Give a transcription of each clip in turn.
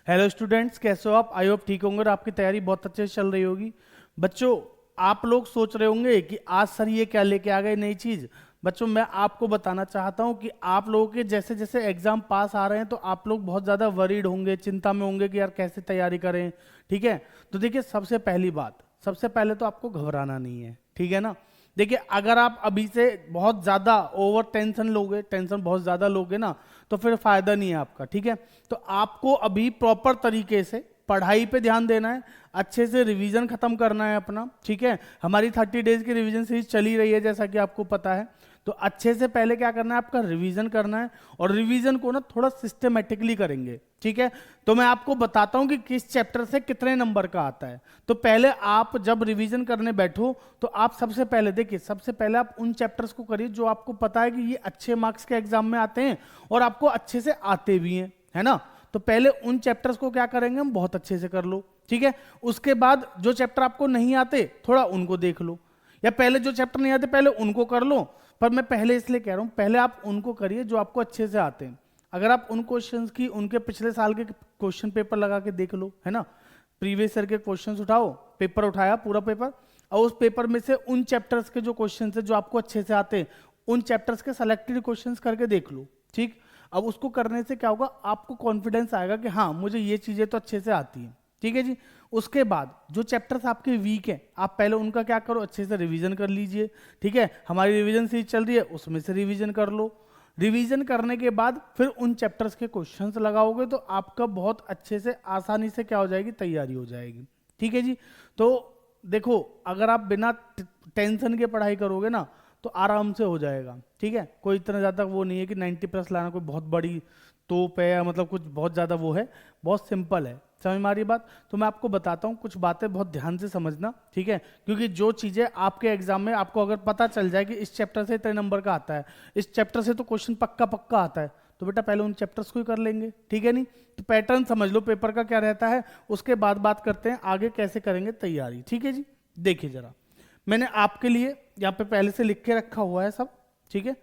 Hello students, कैसे हो आप? आई होप ठीक होंगे और आपकी तैयारी बहुत अच्छे से चल रही होगी। बच्चों, आप लोग सोच रहे होंगे कि आज सर ये क्या लेके आ गए नई चीज़। बच्चों, मैं आपको बताना चाहता हूँ कि आप लोगों के जैसे जैसे एग्जाम पास आ रहे हैं तो आप लोग बहुत ज़्यादा वरीड होंगे, चिंता में होंगे कि यार कैसे तैयारी करें। ठीक है, तो देखिए सबसे पहली बात, सबसे पहले तो आपको घबराना नहीं है, ठीक है ना। देखिए अगर आप अभी से बहुत ज़्यादा ओवर टेंशन लोगे, टेंशन बहुत ज़्यादा लोगे ना, तो फिर फायदा नहीं है आपका। ठीक है, तो आपको अभी प्रॉपर तरीके से पढ़ाई पे ध्यान देना है, अच्छे से रिवीजन खत्म करना है अपना। ठीक है, हमारी 30 डेज की रिवीजन सीरीज चली रही है जैसा कि आपको पता है। तो अच्छे से पहले क्या करना है, आपका रिवीजन करना है, और रिवीजन को ना थोड़ा सिस्टमेटिकली करेंगे। ठीक है, तो मैं आपको बताता हूं कि किस चैप्टर से कितने नंबर का आता है। तो पहले आप जब रिवीजन करने बैठो तो आप सबसे पहले देखिए, सबसे पहले आप उन चैप्टर्स को करिए जो आपको पता है कि ये अच्छे मार्क्स के एग्जाम में आते हैं और आपको अच्छे से आते भी हैं, है ना। तो पहले उन चैप्टर्स को क्या करेंगे हम, बहुत अच्छे से कर लो। ठीक है, उसके बाद जो चैप्टर आपको नहीं आते थोड़ा उनको देख लो, या पहले जो चैप्टर नहीं आते पहले उनको कर लो। पर मैं पहले इसलिए कह रहा हूं, पहले आप उनको करिए जो आपको अच्छे से आते हैं। अगर आप उन क्वेश्चंस की उनके पिछले साल के क्वेश्चन पेपर लगा के देख लो, है ना, प्रीवियस ईयर के क्वेश्चंस उठाओ, पेपर उठाया पूरा पेपर, और उस पेपर में से उन चैप्टर्स के जो क्वेश्चन है जो आपको अच्छे से आते हैं, उन चैप्टर्स के सेलेक्टेड क्वेश्चंस करके देख लो। ठीक, अब उसको करने से क्या होगा, आपको कॉन्फिडेंस आएगा कि हाँ मुझे ये चीजें तो अच्छे से आती हैं। ठीक है जी, उसके बाद जो चैप्टर्स आपके वीक हैं आप पहले उनका क्या करो, अच्छे से रिवीजन कर लीजिए। ठीक है, हमारी रिवीजन सीरीज चल रही है उसमें से रिवीजन कर लो। रिवीजन करने के बाद फिर उन चैप्टर्स के क्वेश्चंस लगाओगे तो आपका बहुत अच्छे से आसानी से क्या हो जाएगी, तैयारी हो जाएगी। ठीक है जी, तो देखो अगर आप बिना टेंशन के पढ़ाई करोगे ना तो आराम से हो जाएगा। ठीक है, कोई इतना ज़्यादा वो नहीं है कि 90+ लाना कोई बहुत बड़ी तोप है, या मतलब कुछ बहुत ज़्यादा वो है, बहुत सिंपल है। समझ में आ रही बात? तो मैं आपको बताता हूँ कुछ बातें, बहुत ध्यान से समझना। ठीक है, क्योंकि जो चीज़ें आपके एग्जाम में आपको अगर पता चल जाए कि इस चैप्टर से इतने नंबर का आता है, इस चैप्टर से तो क्वेश्चन पक्का पक्का आता है, तो बेटा पहले उन चैप्टर्स को ही कर लेंगे। ठीक है, नहीं तो पैटर्न समझ लो पेपर का क्या रहता है, उसके बाद बात करते हैं आगे कैसे करेंगे तैयारी। ठीक है जी, देखिए जरा, मैंने आपके लिए यहाँ पे पहले से लिख के रखा हुआ है सब। ठीक है,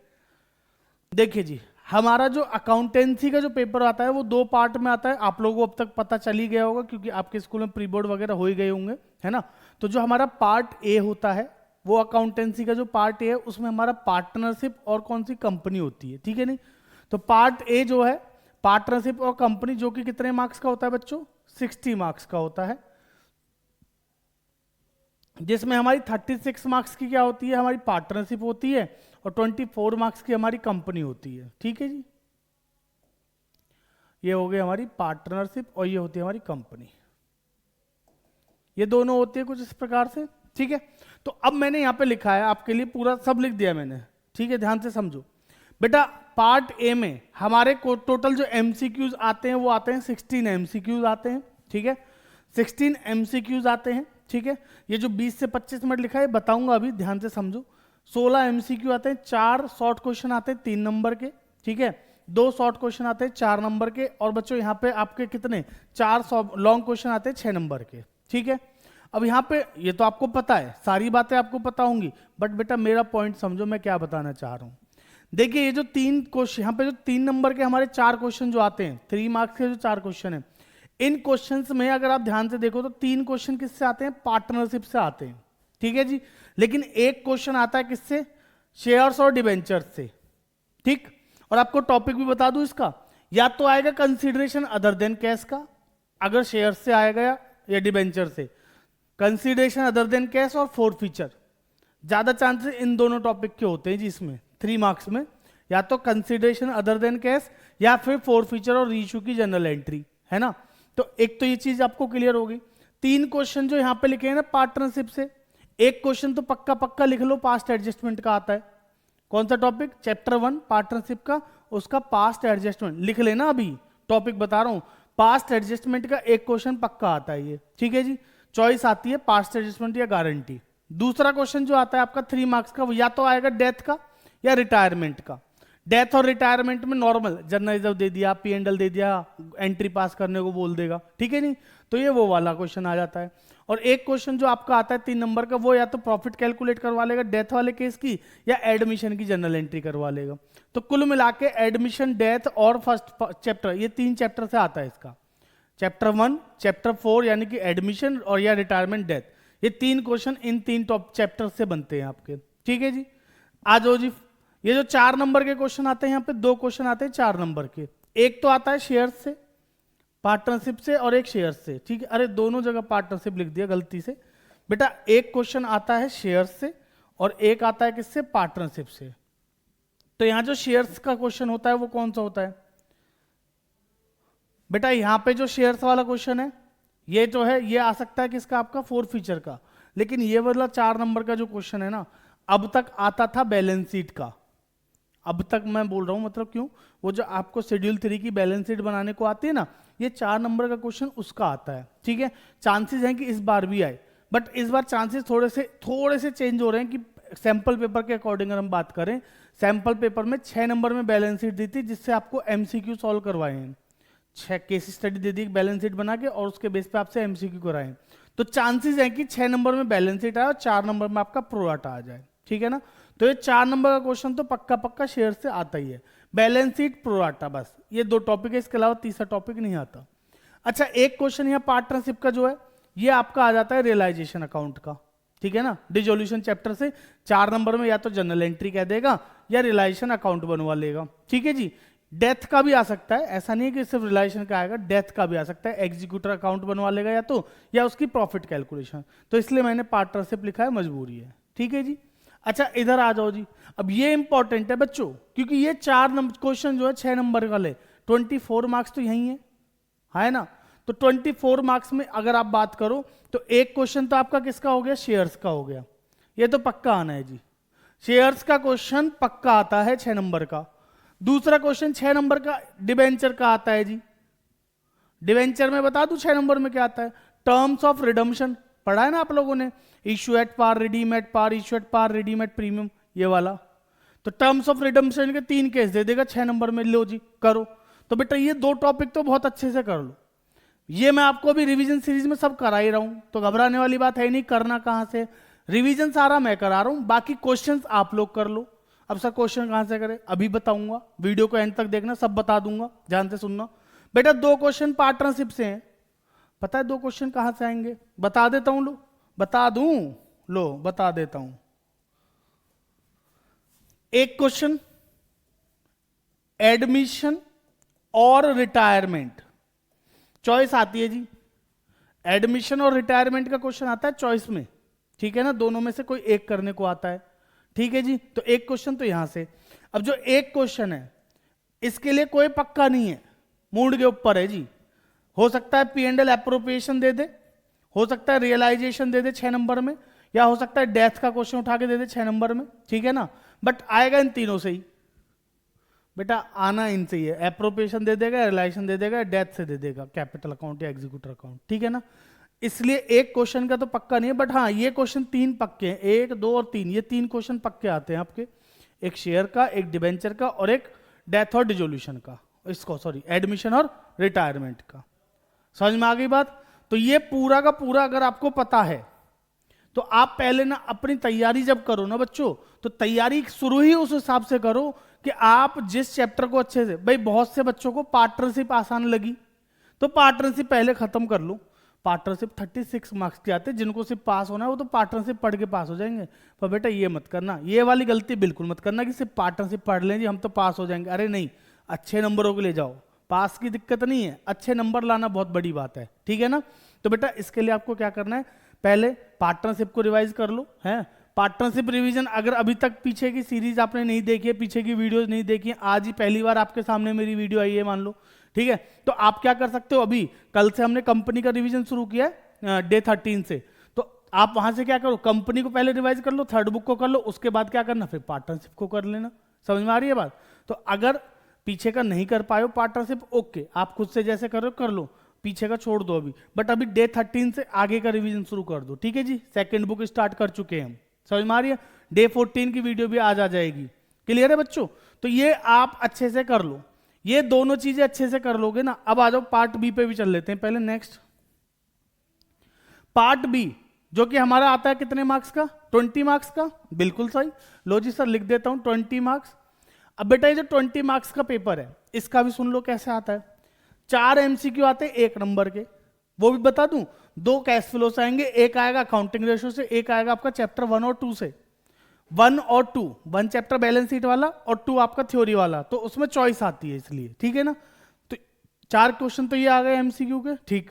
देखिए जी, हमारा जो अकाउंटेंसी का जो पेपर आता है वो 2 पार्ट में आता है। आप लोगों को अब तक पता चल ही गया होगा क्योंकि आपके स्कूल में प्री बोर्ड वगैरह हो ही गए होंगे, है ना। तो जो हमारा पार्ट ए होता है, वो अकाउंटेंसी का जो पार्ट ए है उसमें हमारा पार्टनरशिप और कौन सी कंपनी होती है। ठीक है, नहीं तो पार्ट ए जो है पार्टनरशिप और कंपनी, जो कि कितने मार्क्स का होता है बच्चों, 60 मार्क्स का होता है, जिसमें हमारी 36 मार्क्स की क्या होती है, हमारी पार्टनरशिप होती है, और 24 मार्क्स की हमारी कंपनी होती है। ठीक है जी, ये हो गई हमारी पार्टनरशिप और ये होती है हमारी कंपनी। ये दोनों होती है कुछ इस प्रकार से। ठीक है, तो अब मैंने यहां पे लिखा है आपके लिए, पूरा सब लिख दिया मैंने। ठीक है, ध्यान से समझो बेटा। पार्ट ए में हमारे को टोटल जो एमसीक्यूज आते हैं वो आते हैं 16 एमसीक्यूज आते हैं। ठीक है, 16 एमसीक्यूज आते हैं। ठीक है, ये जो 20 से 25 मिनट लिखा है बताऊंगा अभी, ध्यान से समझो। 16 एमसीक्यू आते हैं, 4 शॉर्ट क्वेश्चन आते हैं 3 नंबर के। ठीक है, 2 शॉर्ट क्वेश्चन आते हैं 4 नंबर के, और बच्चों यहाँ पे आपके कितने, 4 लॉन्ग क्वेश्चन आते हैं 6 नंबर के। ठीक है, अब यहाँ पे ये तो आपको पता है, सारी बातें आपको पता होंगी, बट बेटा मेरा पॉइंट समझो मैं क्या बताना चाह रहा हूँ। देखिए ये जो 3 क्वेश्चन, यहाँ पे जो 3 नंबर के हमारे 4 क्वेश्चन जो आते हैं, 3 मार्क्स के जो 4 क्वेश्चन है, इन क्वेश्चंस में अगर आप ध्यान से देखो तो 3 क्वेश्चन किससे आते हैं, पार्टनरशिप से आते हैं। ठीक है जी, लेकिन एक क्वेश्चन आता है किससे, शेयर्स और डिबेंचर्स से। ठीक, और आपको टॉपिक भी बता दूं इसका, या तो आएगा कंसीडरेशन अदर देन कैश का, अगर शेयर से आएगा, या डिबेंचर से, कंसीडरेशन अदर देन कैश और फोर फीचर। ज्यादा चांसेस इन दोनों टॉपिक के होते हैं जी इसमें 3 मार्क्स में, या तो कंसीडरेशन अदर देन कैश या फिर फोर फीचर और रीइश्यू की जनरल एंट्री, है ना। तो एक तो ये चीज आपको क्लियर होगी। 3 क्वेश्चन जो यहां पे लिखे हैं ना पार्टनरशिप से, एक क्वेश्चन तो पक्का पक्का लिख लो, पास्ट एडजस्टमेंट का आता है। कौन सा टॉपिक, चैप्टर 1 पार्टनरशिप का, उसका पास्ट एडजस्टमेंट लिख लेना। अभी टॉपिक बता रहा हूं, पास्ट एडजस्टमेंट का एक क्वेश्चन पक्का आता है ये। ठीक है जी, चॉइस आती है पास्ट एडजस्टमेंट या गारंटी। दूसरा क्वेश्चन जो आता है आपका 3 मार्क्स का, वो या तो आएगा डेथ का या रिटायरमेंट का। डेथ और रिटायरमेंट में नॉर्मल जनरल रिजर्व दे दिया, पी एंडल दे दिया, एंट्री पास करने को बोल देगा। ठीक है, नहीं तो ये वो वाला क्वेश्चन आ जाता है। और एक क्वेश्चन जो आपका आता है 3 नंबर का, वो या तो प्रॉफिट कैलकुलेट करवा लेगा डेथ वाले केस की, या एडमिशन की जनरल एंट्री करवा लेगा। तो कुल मिला के एडमिशन, डेथ और फर्स्ट चैप्टर, ये 3 चैप्टर से आता है इसका। चैप्टर 1, चैप्टर 4 यानी कि एडमिशन और या रिटायरमेंट डेथ, ये 3 क्वेश्चन इन 3 टॉप चैप्टर से बनते हैं आपके। ठीक है जी, आ जाओ जी। ये जो 4 नंबर के क्वेश्चन आते हैं यहाँ पे 2 क्वेश्चन आते हैं 4 नंबर के। एक तो आता है शेयर से, पार्टनरशिप से, और एक शेयर से। ठीक है, अरे दोनों जगह पार्टनरशिप लिख दिया गलती से बेटा। एक क्वेश्चन आता है शेयर से और एक आता है किससे, पार्टनरशिप से। तो यहां जो शेयर्स का क्वेश्चन होता है वो कौन सा होता है बेटा? यहां पे जो शेयर्स वाला क्वेश्चन है ये जो है ये आ सकता है किसका, आपका 4 फीचर का। लेकिन ये वाला 4 नंबर का जो क्वेश्चन है ना, अब तक आता था बैलेंस शीट का। अब तक मैं बोल रहा हूं मतलब क्यों, वो जो आपको शेड्यूल 3 की बैलेंस शीट बनाने को आती है ना, ये 4 नंबर का क्वेश्चन उसका आता है। ठीक है, चांसेस हैं कि इस बार भी आए, बट इस बार चांसेस थोड़े से चेंज हो रहे हैं कि सैंपल पेपर के अकॉर्डिंग अगर हम बात करें, सैंपल पेपर में 6 नंबर में बैलेंस शीट दी थी जिससे आपको एमसीक्यू सॉल्व करवाए हैं। 6 case study they the balance sheet बना के और उसके बेस पे आपसे एमसीक्यू कराए। तो चांसेस है कि 6 नंबर में बैलेंस शीट आए और 4 नंबर में आपका प्रोराटा आ जाए। ठीक है ना, तो ये 4 नंबर का क्वेश्चन तो पक्का पक्का शेयर से आता ही है, बैलेंस शीट प्रोराटा, बस ये 2 टॉपिक है, इसके अलावा तीसरा टॉपिक नहीं आता। अच्छा, एक क्वेश्चन यहाँ पार्टनरशिप का जो है ये आपका आ जाता है रियलाइजेशन अकाउंट का। ठीक है ना, डिसोल्यूशन चैप्टर से 4 नंबर में या तो जनरल एंट्री कह देगा या रियलाइजेशन अकाउंट बनवा लेगा। ठीक है जी, डेथ का भी आ सकता है, ऐसा नहीं है कि सिर्फ रियलाइजेशन का आएगा, डेथ का भी आ सकता है, एग्जीक्यूटर अकाउंट बनवा लेगा या तो, या उसकी प्रॉफिट कैलकुलेशन। तो इसलिए मैंने पार्टनरशिप लिखा है, मजबूरी है। ठीक है जी, अच्छा इधर आ जाओ जी। अब ये इंपॉर्टेंट है बच्चों, क्योंकि ये 4 नंबर क्वेश्चन जो है 6 नंबर वाले 24 मार्क्स तो यही है ना। तो 24 मार्क्स में अगर आप बात करो तो एक क्वेश्चन तो आपका किसका हो गया, शेयर्स का हो गया, ये तो पक्का आना है जी। शेयर्स का क्वेश्चन पक्का आता है 6 नंबर का। दूसरा क्वेश्चन 6 नंबर का डिबेंचर का आता है जी। डिबेंचर में बता दूं 6 नंबर में क्या आता है, टर्म्स ऑफ रिडम्पशन पढ़ा है ना आप लोगों ने, issue at par, redeem at par, issue at par, redeem at premium, ये वाला। तो टर्म्स ऑफ रिडम्पशन के 3 केस दे देगा 6 नंबर में, लो जी करो। तो बेटा ये 2 टॉपिक तो बहुत अच्छे से कर लो। ये मैं आपको अभी रिवीजन सीरीज में सब करा ही रहा हूं, तो घबराने वाली बात है नहीं। करना कहां से, रिवीजन सारा मैं करा रहा हूं, बाकी क्वेश्चंस आप लोग कर लो। अब सर क्वेश्चन कहां से करें, अभी बताऊंगा, वीडियो को एंड तक देखना, सब बता दूंगा, ध्यान से सुनना। बेटा 2 क्वेश्चन पार्टनरशिप से हैं, पता है 2 क्वेश्चन कहां से आएंगे, बता देता हूं, लो बता दूं, लो बता देता हूं। एक क्वेश्चन एडमिशन और रिटायरमेंट, चॉइस आती है जी। एडमिशन और रिटायरमेंट का क्वेश्चन आता है चॉइस में। ठीक है ना, दोनों में से कोई एक करने को आता है। ठीक है जी, तो एक क्वेश्चन तो यहां से। अब जो एक क्वेश्चन है इसके लिए कोई पक्का नहीं है, मूड के ऊपर है जी। हो सकता है P&L एप्रोप्रिएशन दे दे, हो सकता है रियलाइजेशन दे दे 6 नंबर में, या हो सकता है डेथ का क्वेश्चन उठा के दे दे 6 नंबर में। ठीक है ना, बट आएगा इन तीनों से ही बेटा, आना इनसे ही है। एप्रोप्रिएशन दे देगा, रियलाइजेशन दे देगा, डेथ से दे देगा, कैपिटल अकाउंट या एग्जीक्यूटर अकाउंट। ठीक है ना, इसलिए एक क्वेश्चन का तो पक्का नहीं है, बट हाँ ये क्वेश्चन 3 पक्के हैं, 1, 2 और 3, ये 3 क्वेश्चन पक्के आते हैं आपके, एक शेयर का, एक डिबेंचर का और एक डेथ और डिसोल्यूशन का, इसको सॉरी एडमिशन और रिटायरमेंट का। समझ में आ गई बात? तो ये पूरा का पूरा अगर आपको पता है तो आप पहले ना अपनी तैयारी जब करो ना बच्चों, तो तैयारी शुरू ही उस हिसाब से करो कि आप जिस चैप्टर को अच्छे से, भाई बहुत से बच्चों को पार्टनरशिप आसान लगी तो पार्टनरशिप पहले खत्म कर लो। पार्टनरशिप 36 मार्क्स के आते हैं, जिनको सिर्फ पास होना है वो तो पार्टनरशिप पढ़ के पास हो जाएंगे। पर बेटा ये मत करना, ये वाली गलती बिल्कुल मत करना कि सिर्फ पार्टनरशिप पढ़ लें जी हम तो पास हो जाएंगे। अरे नहीं, अच्छे नंबरों के ले जाओ, पास की दिक्कत नहीं है, अच्छे नंबर लाना बहुत बड़ी बात है। ठीक है ना, तो बेटा इसके लिए आपको क्या करना है, पहले पार्टनरशिप को रिवाइज कर लो। है पार्टनरशिप रिवीजन, अगर अभी तक पीछे की सीरीज आपने नहीं देखी है, पीछे की वीडियोस नहीं देखी है, आज ही पहली बार आपके सामने मेरी वीडियो आई है मान लो, ठीक है, तो आप क्या कर सकते हो, अभी कल से हमने कंपनी का रिवीजन शुरू किया है डे 13 से, तो आप वहां से क्या करो, कंपनी को पहले रिवाइज कर लो, थर्ड बुक को कर लो, उसके बाद क्या करना, फिर पार्टनरशिप को कर लेना। समझ में आ रही है बात? तो अगर पीछे का नहीं कर पाए हो पार्टनरशिप, ओके, आप खुद से जैसे कर रहे हो कर लो, पीछे का छोड़ दो अभी, बट अभी डे 13 से आगे का रिवीजन शुरू कर दो। ठीक है जी, सेकंड बुक स्टार्ट कर चुके हैं हम। समझ में आ रही है? डे 14 की वीडियो भी आज आ जाएगी। क्लियर है बच्चों? तो ये आप अच्छे से कर लो, ये दोनों चीजें अच्छे से कर लोगे ना। अब आ जाओ पार्ट बी पे भी चल लेते हैं पहले। नेक्स्ट पार्ट बी, जो कि हमारा आता है कितने मार्क्स का, 20 मार्क्स का। बिल्कुल सही, लो जी सर लिख देता हूं 20 मार्क्स। अब बेटा ये जो 20 मार्क्स का पेपर है, इसका भी सुन लो कैसे आता है। 4 एमसीक्यू आते हैं 1 नंबर के, वो भी बता दूं। 2 कैश फ्लो से आएंगे, एक आएगा अकाउंटिंग रेशियो से, एक आएगा आपका चैप्टर 1 और 2 से। 1 और 2, 1 चैप्टर बैलेंस शीट वाला और 2 आपका थ्योरी वाला, तो उसमें चॉइस आती है इसलिए, ठीक है ना। तो 4 क्वेश्चन तो ये आ गए एमसीक्यू के, ठीक।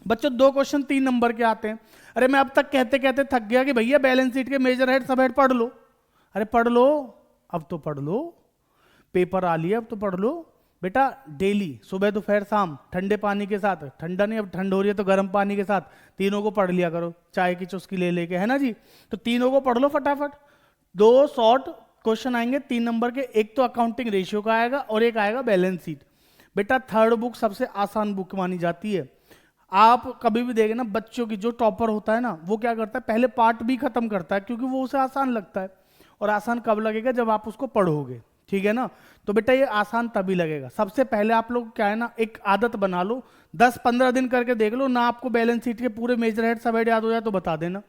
बच्चों 2 क्वेश्चन 3 नंबर के आते हैं। अरे मैं अब तक कहते कहते थक गया कि भैया बैलेंस शीट के मेजर हेड सब हेड पढ़ लो। अरे पढ़ लो, अब तो पढ़ लो, पेपर आ लिया अब तो पढ़ लो बेटा। डेली सुबह दोपहर शाम ठंडे पानी के साथ, ठंडा नहीं अब ठंड हो रही है तो गर्म पानी के साथ, तीनों को पढ़ लिया करो, चाय की चुस्की ले लेके, है ना जी। तो तीनों को पढ़ लो फटाफट। 2 शॉर्ट क्वेश्चन आएंगे 3 नंबर के, एक तो अकाउंटिंग रेशियो का आएगा और एक आएगा बैलेंस शीट। बेटा थर्ड बुक सबसे आसान बुक मानी जाती है। आप कभी भी देखें ना, बच्चों की जो टॉपर होता है ना, वो क्या करता है, पहले पार्ट भी खत्म करता है क्योंकि वो उसे आसान लगता है। और आसान कब लगेगा, जब आप उसको पढ़ोगे, ठीक है ना। तो बेटा ये आसान तभी लगेगा। सबसे पहले आप लोग क्या है ना, एक आदत बना लो, 10-15 दिन करके देख लो ना, आपको बैलेंस शीट के पूरे मेजर हेड सब हेड याद हो जाए तो बता देना।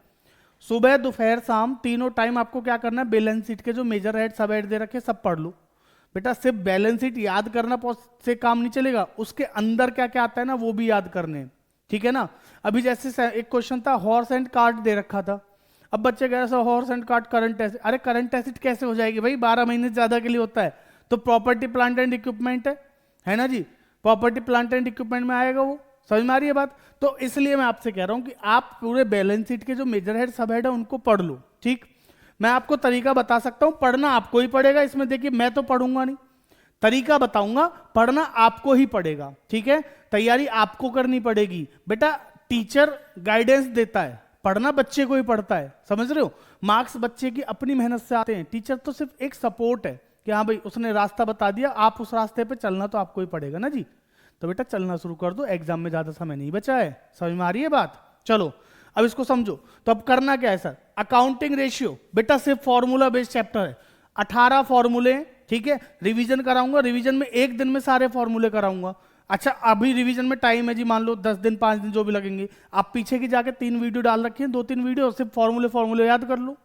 सुबह दोपहर शाम तीनों टाइम आपको क्या करना है, बैलेंस शीट के जो मेजर हेड सब हेड दे रखे सब पढ़ लो। बेटा सिर्फ बैलेंस शीट याद करना से काम नहीं चलेगा, उसके अंदर क्या क्या आता है ना वो भी याद करने, ठीक है ना। अभी जैसे एक क्वेश्चन था, हॉर्स एंड कार्ट दे रखा था। अब बच्चे कह रहे horse and cart current acid, अरे करंट एसिड कैसे हो जाएगी भाई, 12 महीने से ज्यादा के लिए होता है। तो प्रॉपर्टी प्लांट एंड इक्विपमेंट है ना जी, प्रॉपर्टी प्लांट एंड इक्विपमेंट में आएगा वो, समझ में आ रही है बात। तो इसलिए मैं आपसे कह रहा हूं कि आप पूरे बैलेंस शीट के जो मेजर हेड सब हेड है उनको पढ़ लो, ठीक। मैं आपको तरीका बता सकता हूं, पढ़ना आपको ही पड़ेगा इसमें। देखिए मैं तो पढ़ूंगा नहीं, तरीका बताऊंगा, पढ़ना आपको ही पड़ेगा, ठीक है। तैयारी आपको करनी पड़ेगी बेटा। टीचर गाइडेंस देता है, पढ़ना बच्चे को ही पड़ता है, समझ रहे हो। मार्क्स बच्चे की अपनी मेहनत से आते हैं, टीचर तो सिर्फ एक सपोर्ट है कि हाँ भाई उसने रास्ता बता दिया, आप उस रास्ते पे चलना तो आपको ही पड़ेगा ना जी। तो बेटा चलना शुरू कर दो, एग्जाम में ज्यादा समय नहीं बचा है, समझ में आ रही है बात। चलो अब इसको समझो। तो अब करना क्या है सर, अकाउंटिंग रेशियो बेटा सिर्फ फॉर्मूला बेस्ड चैप्टर है, 18 फॉर्मूले, ठीक है। रिवीजन कराऊंगा, रिवीजन में 1 दिन में सारे फॉर्मूले कराऊंगा। अच्छा अभी रिवीजन में टाइम है जी, मान लो 10 दिन 5 दिन जो भी लगेंगे, आप पीछे की जाके 3 वीडियो डाल रखी हैं, 2-3 वीडियो, सिर्फ फॉर्मूले याद कर लो।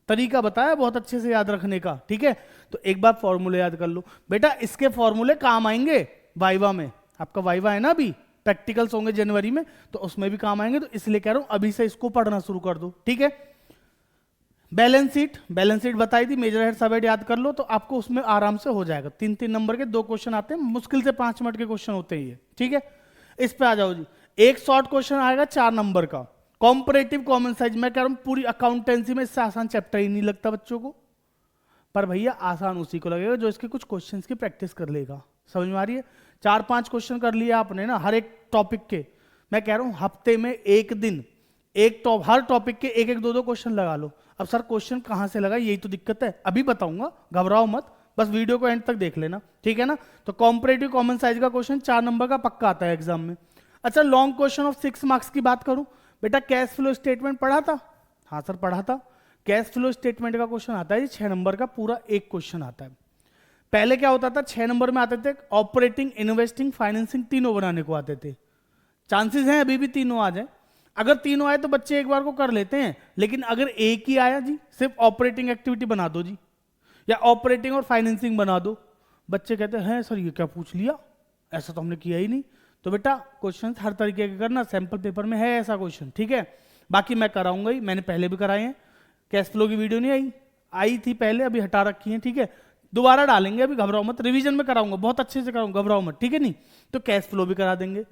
तरीका बताया बहुत अच्छे से याद रखने का, ठीक है। तो एक बार फॉर्मूले याद कर लो बेटा, इसके फॉर्मूले काम आएंगे वाइवा में। आपका वाइवा है ना, अभी प्रैक्टिकल्स होंगे जनवरी में, तो उसमें भी काम आएंगे। तो इसलिए कह रहा हूं अभी से इसको पढ़ना शुरू कर दो, ठीक है। बैलेंस शीट बताई थी, मेजर हेड सब हेड याद कर लो, तो आपको उसमें आराम से हो जाएगा। 3-3 नंबर के 2 क्वेश्चन आते हैं, मुश्किल से 5 मिनट के क्वेश्चन होते हैं ये, ठीक है। इस पे आ जाओ जी। एक शॉर्ट क्वेश्चन आएगा 4 नंबर का, कॉम्परेटिव कॉमन साइज। मैं कह रहा हूं पूरी अकाउंटेंसी में इससे आसान चैप्टर ही नहीं लगता बच्चों को, पर भैया आसान उसी को लगेगा जो इसके कुछ क्वेश्चंस की प्रैक्टिस कर लेगा, समझ में आ रही है। 4-5 क्वेश्चन कर लिया आपने ना हर एक टॉपिक के। मैं कह रहा हूं हफ्ते में 1 दिन हर टॉपिक के 1-1, 2-2 क्वेश्चन लगा लो। अब सर क्वेश्चन कहां से लगा, यही तो दिक्कत है, अभी बताऊंगा, घबराओ मत, बस वीडियो को एंड तक देख लेना, ठीक है ना। तो कॉम्परेटिव कॉमन साइज का क्वेश्चन 4 नंबर का पक्का आता है एग्जाम में। अच्छा लॉन्ग क्वेश्चन ऑफ 6 मार्क्स की बात करूं, बेटा कैश फ्लो स्टेटमेंट पढ़ा था, हाँ सर पढ़ा था। कैश फ्लो स्टेटमेंट का क्वेश्चन आता है 6 नंबर का, पूरा एक क्वेश्चन आता है। पहले क्या होता था, 6 नंबर में आते थे ऑपरेटिंग, इन्वेस्टिंग, फाइनेंसिंग, तीनों बनाने को आते थे। चांसेस हैं अभी भी तीनों आ जाए, अगर तीनों आए तो बच्चे एक बार को कर लेते हैं। लेकिन अगर एक ही आया जी, सिर्फ ऑपरेटिंग एक्टिविटी बना दो जी, या ऑपरेटिंग और फाइनेंसिंग बना दो, बच्चे कहते हैं सर ये क्या पूछ लिया, ऐसा तो हमने किया ही नहीं। तो बेटा क्वेश्चन हर तरीके के करना, सैंपल पेपर में है ऐसा क्वेश्चन, ठीक है। बाकी मैं कराऊंगा ही, मैंने पहले भी कराए हैं। कैश फ्लो की वीडियो नहीं आई थी पहले, अभी हटा रखी है, ठीक है। दोबारा डालेंगे, अभी घबराओ मत, रिवीजन में कराऊंगा, बहुत अच्छे से कराऊंगा, घबराओ मत, ठीक है। नहीं तो कैश फ्लो भी करा देंगे,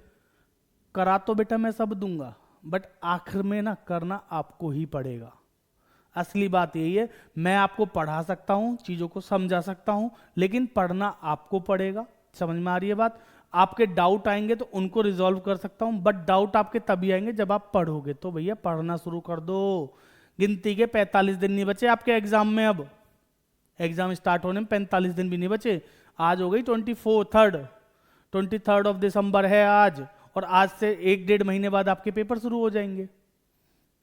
करा तो बेटा मैं सब दूंगा, बट आखिर में ना करना आपको ही पड़ेगा। असली बात यही है, मैं आपको पढ़ा सकता हूं, चीजों को समझा सकता हूं, लेकिन पढ़ना आपको पड़ेगा, समझ में आ रही है बात। आपके डाउट आएंगे तो उनको रिजॉल्व कर सकता हूं, बट डाउट आपके तभी आएंगे जब आप पढ़ोगे। तो भैया पढ़ना शुरू कर दो, गिनती के 45 दिन नहीं बचे आपके एग्जाम में। अब एग्जाम स्टार्ट होने में 45 दिन भी नहीं बचे, आज हो गई 23 ऑफ दिसंबर है आज, और आज से 1-1.5 महीने बाद आपके पेपर शुरू हो जाएंगे,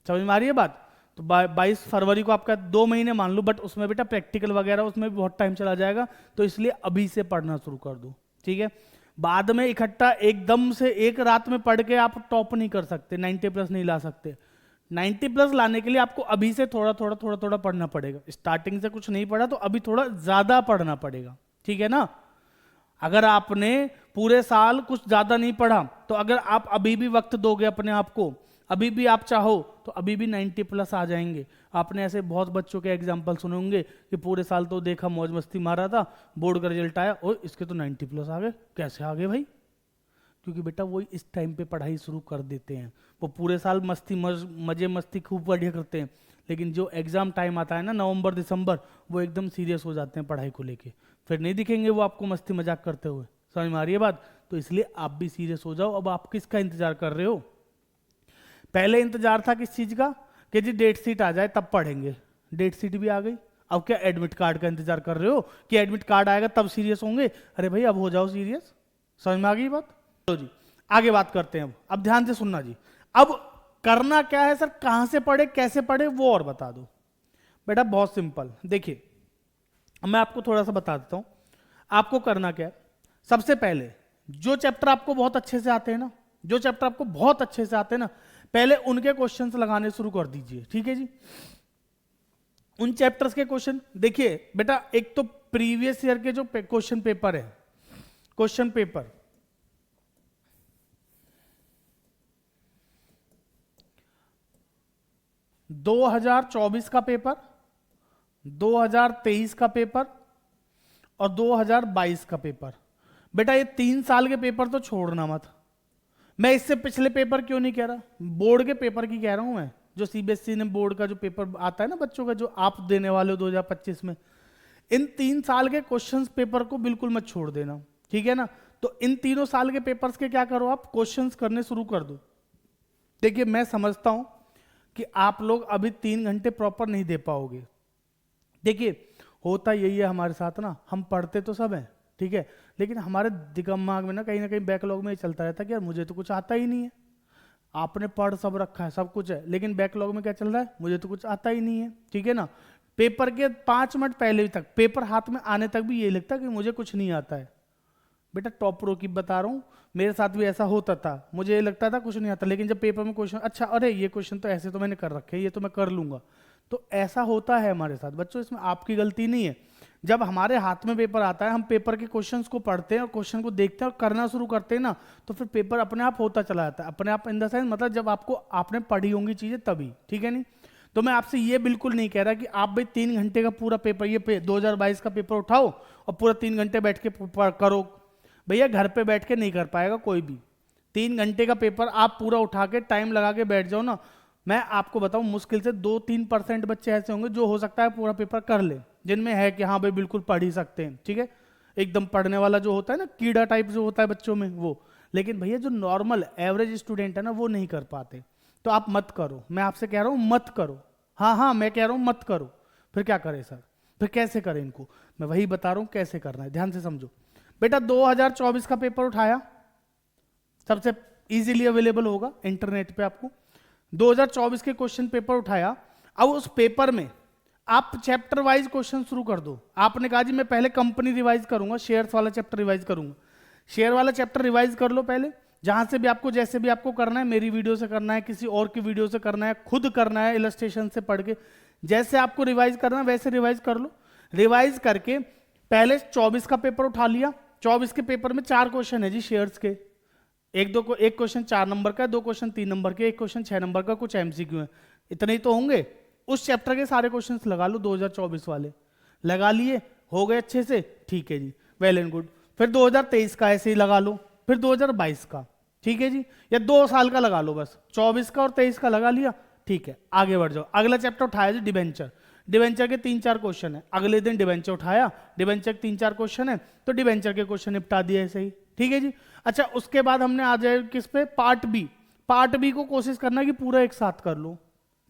समझ में आ रही है बात। तो 22 फरवरी को आपका 2 महीने मान लो, बट उसमें बेटा प्रैक्टिकल वगैरह उसमें भी बहुत टाइम चला जाएगा, तो इसलिए अभी से पढ़ना शुरू कर दो, ठीक है। बाद में इकट्ठा एकदम से एक रात में पढ़ के आप टॉप नहीं कर सकते, 90+ नहीं ला सकते। 90+ लाने के लिए आपको अभी से थोड़ा थोड़ा पढ़ना पड़ेगा। स्टार्टिंग से कुछ नहीं पढ़ा तो अभी थोड़ा ज्यादा पढ़ना पड़ेगा, ठीक है ना। अगर आपने पूरे साल कुछ ज्यादा नहीं पढ़ा तो अगर आप अभी भी वक्त दोगे अपने आप को, अभी भी आप चाहो तो अभी भी 90+ आ जाएंगे। आपने ऐसे बहुत बच्चों के एग्जाम्पल सुने होंगे कि पूरे साल तो देखा मौज मस्ती मारा था, बोर्ड का रिजल्ट आया और इसके तो 90+ आ गए। कैसे आ गए भाई? क्योंकि बेटा वो इस टाइम पे पढ़ाई शुरू कर देते हैं। वो पूरे साल मस्ती मजे मस्ती खूब बढ़िया करते हैं, लेकिन जो एग्जाम टाइम आता है ना नवंबर दिसंबर, वो एकदम सीरियस हो जाते हैं पढ़ाई को लेके। फिर नहीं दिखेंगे वो आपको मस्ती मजाक करते हुए। समझ में आ रही है बात? तो इसलिए आप भी सीरियस हो जाओ। अब आप किसका इंतजार कर रहे हो? पहले इंतजार था किस चीज का कि जी डेट शीट आ जाए तब पढ़ेंगे। डेट शीट भी आ गई, अब क्या एडमिट कार्ड का इंतजार कर रहे हो कि एडमिट कार्ड आएगा तब सीरियस होंगे? अरे भाई अब हो जाओ सीरियस। समझ में आ गई बात? तो जी आगे बात करते हैं। अब ध्यान से सुनना जी। अब करना क्या है सर, कहां से पढ़े कैसे पढ़े वो और बता दो। बेटा बहुत सिंपल, देखिए मैं आपको थोड़ा सा बता देता हूं। आपको करना क्या है, सबसे पहले जो चैप्टर आपको बहुत अच्छे से आते हैं ना, जो चैप्टर आपको बहुत अच्छे से आते हैं ना, पहले उनके क्वेश्चंस लगाने शुरू कर दीजिए। ठीक है जी? उन चैप्टर्स के क्वेश्चन देखिए बेटा, एक तो प्रीवियस ईयर के जो क्वेश्चन पेपर है, क्वेश्चन पेपर 2024 का पेपर, 2023 का पेपर और 2022 का पेपर। बेटा ये 3 साल के पेपर तो छोड़ना मत। मैं इससे पिछले पेपर क्यों नहीं कह रहा, बोर्ड के पेपर की कह रहा हूं मैं, जो सीबीएसई ने बोर्ड का जो पेपर आता है ना बच्चों का, जो आप देने वाले हो 2025 में, इन 3 साल के क्वेश्चंस पेपर को बिल्कुल मत छोड़ देना। ठीक है ना? तो इन तीनों साल के पेपर्स के क्या करो, आप क्वेश्चंस करने शुरू कर दो। देखिए मैं समझता हूं कि आप लोग अभी 3 घंटे प्रॉपर नहीं दे पाओगे। देखिए होता यही है हमारे साथ ना, हम पढ़ते तो सब हैं ठीक है, लेकिन हमारे दिमाग में ना कहीं बैकलॉग में ये चलता रहता है कि यार मुझे तो कुछ आता ही नहीं है। आपने पढ़ सब रखा है, सब कुछ है, लेकिन बैकलॉग में क्या चल रहा है, मुझे तो कुछ आता ही नहीं है। ठीक है ना? पेपर के 5 मिनट पहले तक, पेपर हाथ में आने तक भी ये लगता है कि मुझे कुछ नहीं आता है। बेटा टॉपरों की बता रहा हूँ, मेरे साथ भी ऐसा होता था, मुझे लगता था कुछ नहीं आता, लेकिन जब पेपर में क्वेश्चन, अच्छा अरे ये क्वेश्चन तो ऐसे तो मैंने कर रखे हैं, ये तो मैं कर लूंगा। तो ऐसा होता है हमारे साथ बच्चों, इसमें आपकी गलती नहीं है। जब हमारे हाथ में पेपर आता है, हम पेपर के क्वेश्चंस को पढ़ते हैं और क्वेश्चन को देखते हैं और करना शुरू करते हैं ना, तो फिर पेपर अपने आप होता चला जाता है। अपने आप इन द सेंस मतलब जब आपको आपने पढ़ी होंगी चीजें तभी। ठीक है नहीं? तो मैं आपसे ये बिल्कुल नहीं कह रहा कि आप भाई 3 घंटे का पूरा पेपर, ये 2022 का पेपर उठाओ और पूरा 3 घंटे बैठ के करो। भैया घर पे बैठ के नहीं कर पाएगा कोई भी। 3 घंटे का पेपर आप पूरा उठा के टाइम लगा के बैठ जाओ ना, मैं आपको बताऊं मुश्किल से 2-3% बच्चे ऐसे होंगे जो हो सकता है पूरा पेपर कर ले, जिनमें है कि हाँ भाई बिल्कुल पढ़ ही सकते हैं। ठीक है? एकदम पढ़ने वाला जो होता है ना, कीड़ा टाइप जो होता है बच्चों में वो। लेकिन भैया जो नॉर्मल एवरेज स्टूडेंट है ना, वो नहीं कर पाते। तो आप मत करो, मैं आपसे कह रहा हूं मत करो। हाँ हाँ मैं कह रहा हूं मत करो। फिर क्या करें सर, फिर कैसे करें इनको? मैं वही बता रहा हूं कैसे करना है, ध्यान से समझो। बेटा 2024 का पेपर उठाया, सबसे इजीली अवेलेबल होगा इंटरनेट पे आपको। 2024 के क्वेश्चन पेपर उठाया। अब उस पेपर में आप चैप्टर वाइज क्वेश्चन शुरू कर दो। आपने कहा जी मैं पहले कंपनी रिवाइज करूंगा, शेयर्स वाला चैप्टर रिवाइज करूंगा। शेयर वाला चैप्टर रिवाइज कर लो पहले, जहां से भी आपको, जैसे भी आपको करना है, मेरी वीडियो से करना है, किसी और की वीडियो से करना है, खुद करना है, इलस्ट्रेशन से पढ़ के, जैसे आपको रिवाइज करना है वैसे रिवाइज कर लो। रिवाइज करके पहले 24 का पेपर उठा लिया। 24 के पेपर में 4 क्वेश्चन है जी शेयर्स के। एक क्वेश्चन 4 नंबर का, 2 क्वेश्चन 3 नंबर के, 1 क्वेश्चन 6 नंबर का, कुछ एमसीक्यू है। इतने ही तो होंगे। उस चैप्टर के सारे क्वेश्चंस लगा लो 2024 वाले। लगा लिए, हो गए अच्छे से, ठीक है जी, वेल एंड गुड। फिर 2023 का ऐसे ही लगा लो, फिर 2022 का, ठीक है जी, या 2 साल का लगा लो बस, 24 का और 23 का लगा लिया, ठीक है, आगे बढ़ जाओ। अगला चैप्टर उठाया जी डिबेंचर। डिबेंचर के 3-4 क्वेश्चन है, अगले दिन डिबेंचर उठाया, डिबेंचर के 3-4 क्वेश्चन है, तो डिबेंचर के क्वेश्चन निपटा दिए ऐसे ही, ठीक है जी। अच्छा उसके बाद हमने आ जाए किस पे, पार्ट बी। पार्ट बी को कोशिश करना कि पूरा एक साथ कर लो,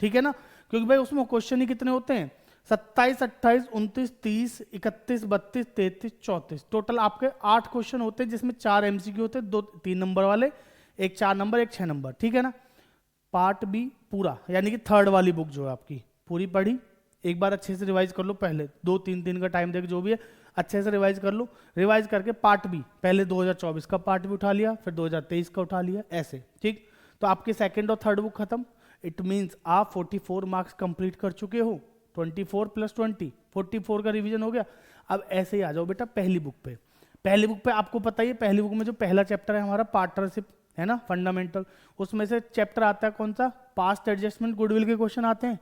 ठीक है ना, क्योंकि भाई उसमें क्वेश्चन ही कितने होते हैं, 27, 28, 29, 30, 31, 32, 33, 34, टोटल आपके 8 क्वेश्चन होते हैं, जिसमें 4 एमसीक्यू होते हैं, 2 3 नंबर वाले, एक 4 नंबर, एक 6 नंबर, ठीक है ना। पार्ट बी पूरा, यानी कि थर्ड वाली बुक जो है आपकी पूरी पढ़ी, एक बार अच्छे से रिवाइज कर लो, पहले 2-3 दिन का टाइम देकर जो भी है अच्छे से रिवाइज कर लो। रिवाइज करके पार्ट बी, पहले 2024 का पार्ट भी उठा लिया, फिर 2023 का उठा लिया, ऐसे, ठीक। तो आपकी सेकंड और थर्ड बुक खत्म। इट मीन्स आप 44 मार्क्स कंप्लीट कर चुके हो, 24 + 20, 44 का रिवीजन हो गया। अब ऐसे ही आ जाओ बेटा पहली बुक पे। पहली बुक पे आपको पता ही है, पहली बुक में जो पहला चैप्टर है हमारा पार्टनरशिप है ना, फंडामेंटल, उसमें से चैप्टर आता है कौन सा, पास्ट एडजस्टमेंट गुडविल के क्वेश्चन आते हैं।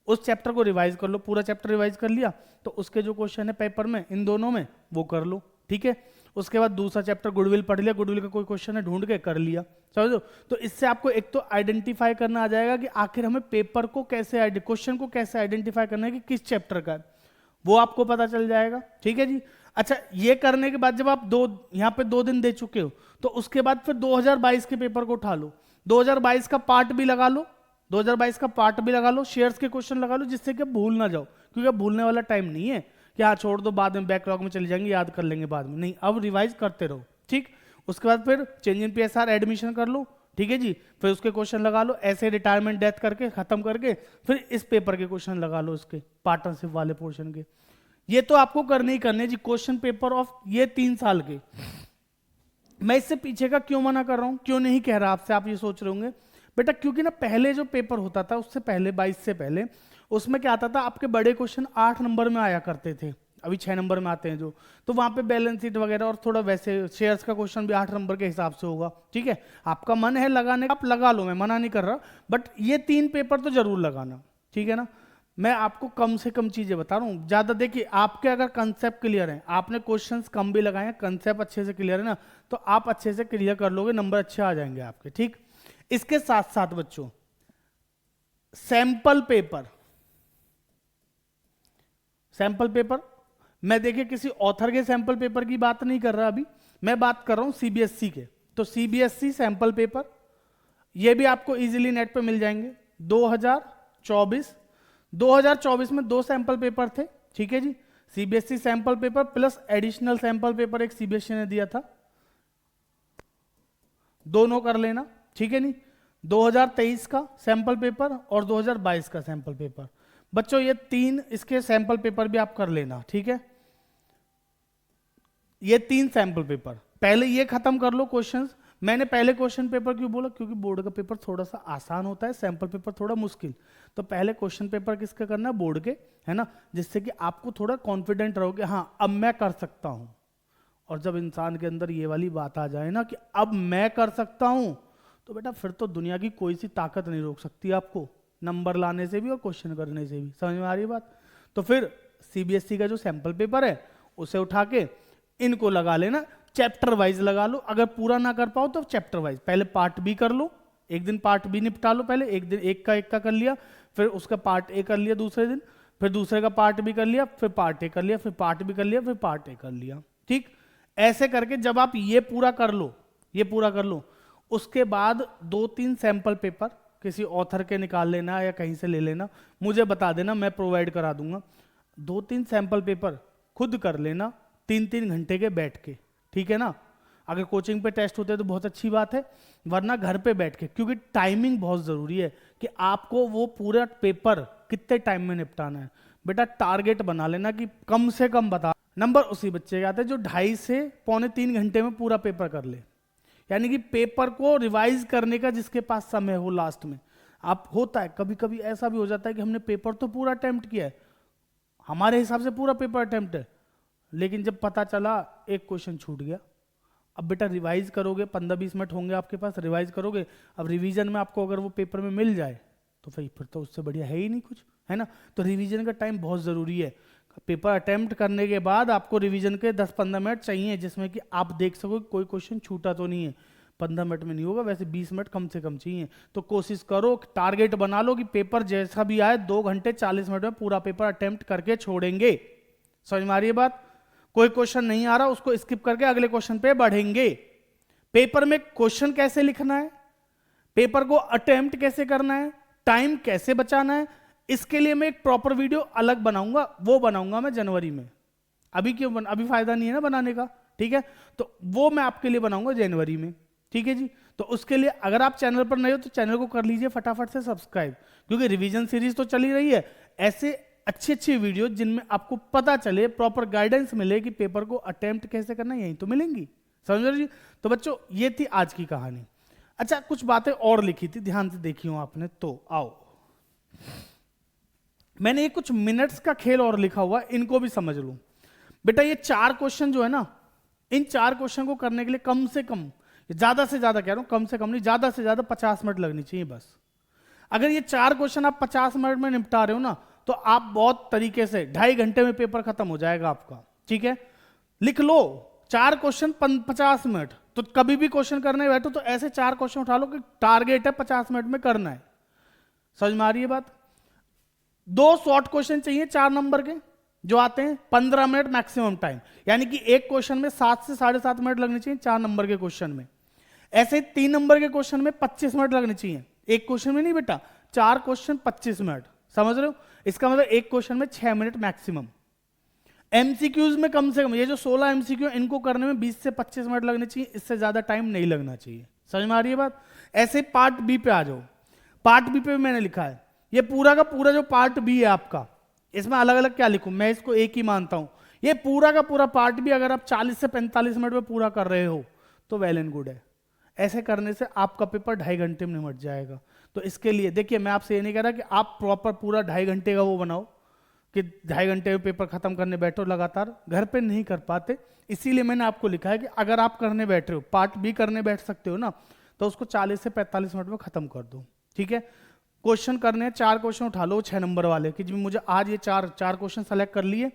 उस चैप्टर को रिवाइज कर लो, पूरा चैप्टर रिवाइज कर लिया तो उसके जो क्वेश्चन है पेपर में इन दोनों में वो कर लो, ठीक है। उसके बाद दूसरा चैप्टर गुडविल पढ़ लिया, गुडविल का कोई क्वेश्चन है ढूंढ के कर लिया, समझो। तो इससे आपको एक तो आइडेंटिफाई करना आ जाएगा कि आखिर हमें पेपर को कैसे, क्वेश्चन को कैसे आइडेंटिफाई करना है कि किस चैप्टर का है, वो आपको पता चल जाएगा, ठीक है जी। अच्छा, ये करने के बाद जब आप यहाँ पे 2 दिन दे चुके हो तो उसके बाद फिर 2022 के पेपर को उठा लो, 2022 का पार्ट भी लगा लो, 2022 का पार्ट भी लगा लो, शेयर्स के क्वेश्चन लगा लो, जिससे कि भूल ना जाओ, क्योंकि अब भूलने वाला टाइम नहीं है कि हाँ छोड़ दो बाद में बैकलॉग में चले जाएंगे याद कर लेंगे बाद में, नहीं, अब रिवाइज करते रहो, ठीक। उसके बाद फिर चेंज इन PSR एडमिशन कर लो, ठीक है जी, फिर उसके क्वेश्चन लगा लो, ऐसे रिटायरमेंट डेथ करके खत्म करके फिर इस पेपर के क्वेश्चन लगा लो, उसके पार्टनरशिप वाले पोर्शन के। ये तो आपको करने ही करने जी, क्वेश्चन पेपर ऑफ ये 3 साल के। मैं इससे पीछे का क्यों मना कर रहा हूं, क्यों नहीं कह रहा आपसे, आप ये सोच रहे होंगे बेटा क्योंकि ना पहले जो पेपर होता था उससे पहले 22 से पहले, उसमें क्या आता था, आपके बड़े क्वेश्चन 8 नंबर में आया करते थे, अभी 6 नंबर में आते हैं जो, तो वहां पे बैलेंस शीट वगैरह और थोड़ा वैसे शेयर्स का क्वेश्चन भी 8 नंबर के हिसाब से होगा, ठीक है। आपका मन है लगाने का, आप लगा लो, मैं मना नहीं कर रहा, बट ये 3 पेपर तो जरूर लगाना, ठीक है ना। मैं आपको कम से कम चीजें बता रहा हूं, ज्यादा देखिए, आपके अगर कंसेप्ट क्लियर है, आपने क्वेश्चंस कम भी लगाए हैं, कंसेप्ट अच्छे से क्लियर है ना, तो आप अच्छे से क्लियर कर लोगे, नंबर अच्छे आ जाएंगे आपके, ठीक। इसके साथ साथ बच्चों सैंपल पेपर, सैंपल पेपर, मैं देखिए किसी ऑथर के सैंपल पेपर की बात नहीं कर रहा अभी, मैं बात कर रहा हूं CBSE के। तो CBSE सैंपल पेपर ये भी आपको इजीली नेट पे मिल जाएंगे। 2024 में 2 सैंपल पेपर थे, ठीक है जी, CBSE sample paper plus additional sample paper एक CBSE ने दिया था, दोनों कर लेना, ठीक है नहीं। 2023 का सैंपल पेपर और 2022 का सैंपल पेपर, बच्चों ये 3 इसके सैंपल पेपर भी आप कर लेना, ठीक है। ये 3 सैंपल पेपर पहले ये खत्म कर लो क्वेश्चंस। मैंने पहले क्वेश्चन पेपर क्यों बोला, क्योंकि बोर्ड का पेपर थोड़ा सा आसान होता है, सैंपल पेपर थोड़ा मुश्किल, तो पहले क्वेश्चन पेपर किसका करना है, बोर्ड के, है ना, जिससे कि आपको थोड़ा कॉन्फिडेंट रहोगे, हाँ अब मैं कर सकता हूं। और जब इंसान के अंदर ये वाली बात आ जाए ना कि अब मैं कर सकता हूं, तो बेटा फिर तो दुनिया की कोई सी ताकत नहीं रोक सकती आपको, नंबर लाने से भी और क्वेश्चन करने से भी, समझ में आ रही बात। तो फिर CBSE का जो सैंपल पेपर है उसे उठा के इनको लगा लेना, चैप्टर वाइज लगा लो, अगर पूरा ना कर पाओ तो चैप्टर वाइज, पहले पार्ट बी कर लो, एक दिन पार्ट बी निपटा लो, पहले एक दिन एक का कर लिया, फिर उसका पार्ट ए कर लिया दूसरे दिन, फिर दूसरे का पार्ट बी कर लिया, फिर पार्ट ए कर लिया, फिर पार्ट बी कर लिया, फिर पार्ट ए कर लिया, ठीक। ऐसे करके जब आप ये पूरा कर लो, ये पूरा कर लो, उसके बाद 2-3 सैंपल पेपर किसी ऑथर के निकाल लेना या कहीं से ले लेना, मुझे बता देना, मैं प्रोवाइड करा दूंगा। 2-3 सैंपल पेपर खुद कर लेना 3-3 घंटे के बैठ के, ठीक है ना। अगर कोचिंग पे टेस्ट होते हैं तो बहुत अच्छी बात है, वरना घर पे बैठ के, क्योंकि टाइमिंग बहुत जरूरी है कि आपको वो पूरा पेपर कितने टाइम में निपटाना है। बेटा टारगेट बना लेना कि कम से कम बता, नंबर उसी बच्चे के आते हैं जो 2.5 से पौने 3 घंटे में पूरा पेपर कर ले, यानी कि पेपर को रिवाइज करने का जिसके पास समय हो लास्ट में। आप होता है कभी कभी ऐसा भी हो जाता है कि हमने पेपर तो पूरा अटेम्प्ट किया है, हमारे हिसाब से पूरा पेपर अटेम्प्ट है, लेकिन जब पता चला एक क्वेश्चन छूट गया। अब बेटा रिवाइज करोगे, 15-20 मिनट होंगे आपके पास, रिवाइज करोगे, अब रिवीजन में आपको अगर वो पेपर में मिल जाए तो फिर तो उससे बढ़िया है ही नहीं कुछ, है ना। तो रिवीजन का टाइम बहुत जरूरी है। पेपर अटेम्प्ट करने के बाद आपको रिवीजन के 10-15 मिनट चाहिए, जिसमें कि आप देख सको कोई क्वेश्चन छूटा तो नहीं है। 15 मिनट में नहीं होगा, वैसे 20 मिनट कम से कम चाहिए। तो कोशिश करो, टारगेट बना लो कि पेपर जैसा भी आए 2 घंटे 40 मिनट में पूरा पेपर अटेम्प्ट करके छोड़ेंगे। समझ में आ रही है बात। कोई क्वेश्चन नहीं आ रहा उसको स्किप करके अगले क्वेश्चन पे बढ़ेंगे। पेपर में क्वेश्चन कैसे लिखना है, पेपर को अटेम्प्ट कैसे करना है, टाइम कैसे बचाना है, इसके लिए मैं एक प्रॉपर वीडियो अलग बनाऊंगा, वो बनाऊंगा मैं जनवरी में। अभी क्यों अभी फायदा नहीं है ना बनाने का, ठीक है। तो वो मैं आपके लिए बनाऊंगा जनवरी में, ठीक है जी। तो उसके लिए अगर आप चैनल पर नए हो तो चैनल को कर लीजिए फटाफट से सब्सक्राइब, क्योंकि रिवीजन सीरीज तो चली रही है। ऐसे अच्छी अच्छी वीडियो जिनमें आपको पता चले, प्रॉपर गाइडेंस मिले कि पेपर को अटेम्प्ट कैसे करना है, यहीं तो मिलेंगी। समझ रहे जी। तो बच्चों ये थी आज की कहानी। अच्छा कुछ बातें और लिखी थी, ध्यान से देखी हो आपने तो आओ, मैंने ये कुछ मिनट्स का खेल और लिखा हुआ, इनको भी समझ लो। बेटा ये 4 क्वेश्चन जो है ना, इन 4 क्वेश्चन को करने के लिए कम से कम, ज्यादा से ज्यादा कह रहा हूं, कम से कम नहीं, ज्यादा से ज्यादा 50 मिनट लगनी चाहिए बस। अगर ये 4 क्वेश्चन आप 50 मिनट में निपटा रहे हो ना, तो आप बहुत तरीके से 2.5 घंटे में पेपर खत्म हो जाएगा आपका। ठीक है, लिख लो 4 क्वेश्चन 50 मिनट। तो कभी भी क्वेश्चन करने बैठो तो ऐसे 4 क्वेश्चन उठा लो कि टारगेट है 50 मिनट में करना है। समझ में आ रही है बात? 2 शॉर्ट क्वेश्चन चाहिए 4 नंबर के, जो आते हैं 15 मिनट मैक्सिमम टाइम, यानी कि एक क्वेश्चन में 7 से 7.5 मिनट लगने चाहिए 4 नंबर के क्वेश्चन में। ऐसे 3 नंबर के क्वेश्चन में 25 मिनट लगने चाहिए। एक क्वेश्चन में नहीं बेटा, 4 क्वेश्चन 25 मिनट, समझ रहे हो? इसका मतलब एक क्वेश्चन में 6 मिनट मैक्सिमम। एमसीक्यूज में कम से कम ये जो 16 एमसीक्यू, इनको करने में 20 से 25 मिनट लगने चाहिए, इससे ज्यादा टाइम नहीं लगना चाहिए। समझ में आ रही है बात? ऐसे पार्ट बी पे आ जाओ। पार्ट बी पे मैंने लिखा है, ये पूरा का पूरा जो पार्ट बी है आपका, इसमें अलग अलग क्या लिखूं, मैं इसको एक ही मानता हूं। ये पूरा का पूरा पार्ट भी अगर आप 40 से 45 मिनट में पूरा कर रहे हो तो वेल एंड गुड है। ऐसे करने से आपका पेपर 2.5 घंटे में निपट जाएगा। तो इसके लिए देखिए, मैं आपसे ये नहीं कह रहा कि आप प्रॉपर पूरा 2.5 घंटे का वो बनाओ कि 2.5 घंटे में पेपर खत्म करने बैठो लगातार, घर पे नहीं कर पाते। इसीलिए मैंने आपको लिखा है कि अगर आप करने बैठ रहे हो, पार्ट बी करने बैठ सकते हो ना, तो उसको 40 से 45 मिनट में खत्म कर दो। ठीक है, क्वेश्चन करने हैं, 4 क्वेश्चन उठा लो 6 नंबर वाले, कि मुझे आज ये चार क्वेश्चन सेलेक्ट कर लिए,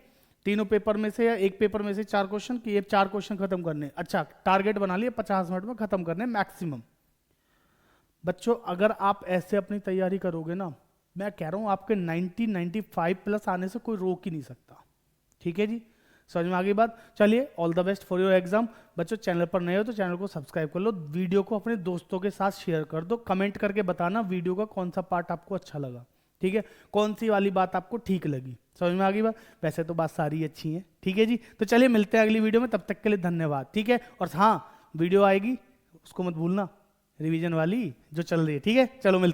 तीनों पेपर में से या एक पेपर में से 4 क्वेश्चन, कि ये 4 क्वेश्चन खत्म करने। अच्छा, टारगेट बना लिए 50 मिनट में खत्म करने मैक्सिमम। बच्चों अगर आप ऐसे अपनी तैयारी करोगे ना, मैं कह रहा हूं आपके 95 प्लस आने से कोई रोक ही नहीं सकता। ठीक है जी, समझ में आ गई बात? चलिए, all the best for your exam. बच्चों चैनल पर नए हो तो चैनल को सब्सक्राइब कर लो, वीडियो को अपने दोस्तों के साथ शेयर कर दो, कमेंट करके बताना वीडियो का कौन सा पार्ट आपको अच्छा लगा। ठीक है, कौन सी वाली बात आपको ठीक लगी। समझ में आ गई बात? वैसे तो बात सारी अच्छी है। ठीक है जी, तो चलिए मिलते हैं अगली वीडियो में, तब तक के लिए धन्यवाद। ठीक है, और हाँ, वीडियो आएगी उसको मत भूलना, रिवीजन वाली जो चल रही है। ठीक है, चलो मिलते हैं।